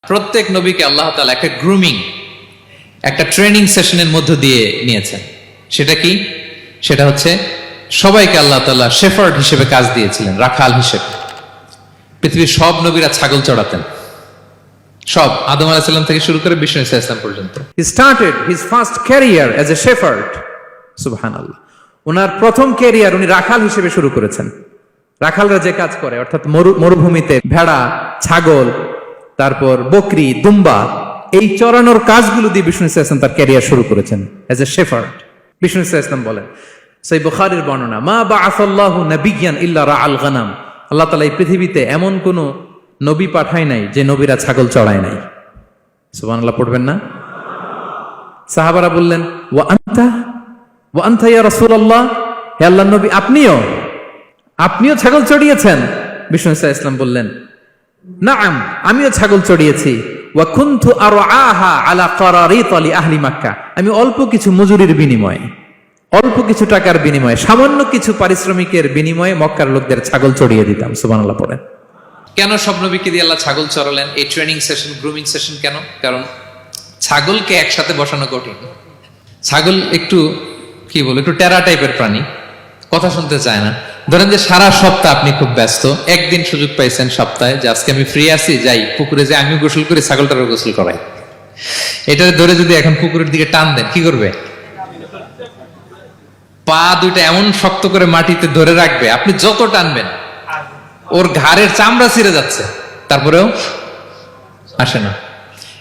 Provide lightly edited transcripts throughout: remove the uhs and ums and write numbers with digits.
প্রত্যেক নবীকে আল্লাহ তাআলা একটা গ্রুমিং, একটা ট্রেনিং সেশনের মধ্য দিয়ে নিয়েছেন। সেটা কি? সেটা হচ্ছে সবাইকে আল্লাহ তাআলা শেফার্ড হিসেবে কাজ দিয়েছিলেন, রাখাল হিসেবে। পৃথিবীর সব নবীরা ছাগল চড়াতেন, সব, আদম আলাইহিস সালাম থেকে শুরু করে বিষ্ণু ইসা ইসলাম পর্যন্ত। He started his first career as a shepherd. সুবহানাল্লাহ। ওনার প্রথম ক্যারিয়ার উনি রাখাল হিসেবে শুরু করেছেন। রাখালরা যে কাজ করে, অর্থাৎ মরুভূমিতে ভেড়া, ছাগল, তারপর বকরি, দুম্বা, এই চড়ানোর কাজগুলো দিয়ে বিষ্ণু ইসা ইসলাম তার ক্যারিয়ার শুরু করেছেন এজ এ শেফার্ড। বিষ্ণু ইসা ইসলাম বলেন, সহিহ বুখারীর বর্ণনা, মা বাআসাল্লাহু নাবিয়্যান ইল্লা রাআল গানাম। আল্লাহ তাআলা এই পৃথিবীতে এমন কোন নবী পাঠায় নাই যে নবীরা ছাগল চড়ায় নাই। সুবহানাল্লাহ পড়বেন না? সাহাবারা বললেন, ওয়া আনতা ইয়া রাসূলুল্লাহ, হে আল্লাহর নবী, আপনিও ছাগল চড়িয়েছেন? বিষ্ণু ইসা ইসলাম বললেন, নাআম, আমিও ছাগল চড়িয়েছি। ওয়া কুনতু আরআহা আলা কারারিত লি আহলি মক্কা। আমি অল্প কিছু মজুরির বিনিময়ে, অল্প কিছু টাকার বিনিময়ে, সামান্য কিছু পারিশ্রমিকের বিনিময়ে মক্কার লোকদের ছাগল চড়িয়ে দিতাম। সুবহানাল্লাহ পড়েন। কেন সব নবীকে দিয়ে আল্লাহ ছাগল চড়ালেন? এই ট্রেনিং সেশন, গ্রুমিং সেশন কেন? কারণ ছাগলকে একসাথে বসানো কঠিন। ছাগল একটু কি বলবো, একটু টেরা টাইপের প্রাণী, কথা শুনতে চায় না। ধরেন যে সারা সপ্তাহ আপনি খুব ব্যস্ত, একদিন সুযোগ পাইছেন সপ্তাহে যে আজকে আমি ফ্রি আছি, যাই পুকুরে যে আমি গোসল করি, ছাগলটারও গোসল করাই। এটা ধরে যদি এখন পুকুরের দিকে টান দেন, কি করবে? পা দুইটা এমন শক্ত করে মাটিতে ধরে রাখবে, আপনি যত টানবেন ওর ঘাড়ের চামড়া ছিঁড়ে যাচ্ছে, তারপরেও আসে না।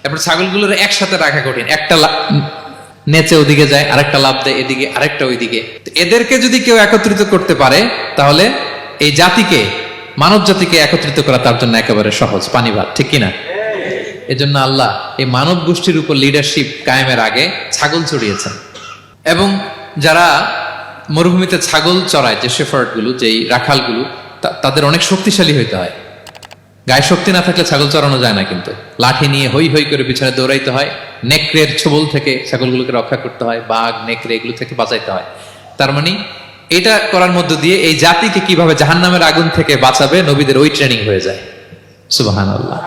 এরপর ছাগলগুলোর একসাথে রাখা কঠিন, একটা নেচে ওদিকে যায়, আরেকটা লাফ দেয় এদিকে, আরেকটা ওইদিকে। এদেরকে যদি কেউ একত্রিত করতে পারে, তাহলে এই জাতিকে, মানব জাতিকে একত্রিত করা তার জন্য একেবারে সহজ, পানি ভাত, ঠিক কিনা? এজন্য আল্লাহ এই মানব গোষ্ঠীর উপর লিডারশিপ কায়েমের আগে ছাগল চড়িয়েছেন। এবং যারা মরুভূমিতে ছাগল চড়ায়, যে শেফার্ড গুলো, যেই রাখাল গুলো, তাদের অনেক শক্তিশালী হইতে হয়। গায়ে শক্তি না থাকলে ছাগল চড়ানো যায় না, কিন্তু লাঠি নিয়ে হই হই করে পিছনে দৌড়াইতে হয়, নেকড়ের ছোবল থেকে ছাগলগুলোকে রক্ষা করতে হয়, বাঘ, নেকড়ে এগুলো থেকে বাঁচাইতে হয়। তার মানে এটা করার মধ্য দিয়ে এই জাতিকে কিভাবে জাহান্নামের আগুন থেকে বাঁচাবে, নবীদের ওই ট্রেনিং হয়ে যায়। সুবহানাল্লাহ।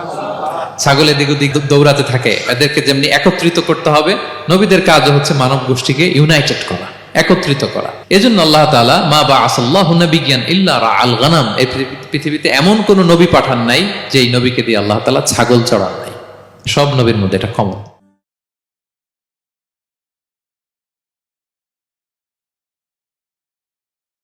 ছাগল এদিক ওদিক দৌড়াতে থাকে, এদেরকে যেমনি একত্রিত করতে হবে, নবীদের কাজও হচ্ছে মানব গোষ্ঠীকে ইউনাইটেড করা, একত্রিত করা। এজন্য আল্লাহ তাআলা মা বাআসাল্লাহু নাবিয়্যান ইল্লা রাআল গানাম, এই পৃথিবীতে এমন কোন নবী পাঠান নাই যে এই নবীকে দিয়ে আল্লাহ তাআলা ছাগল চড়ান নাই। সব নবীর মধ্যে এটা কমন।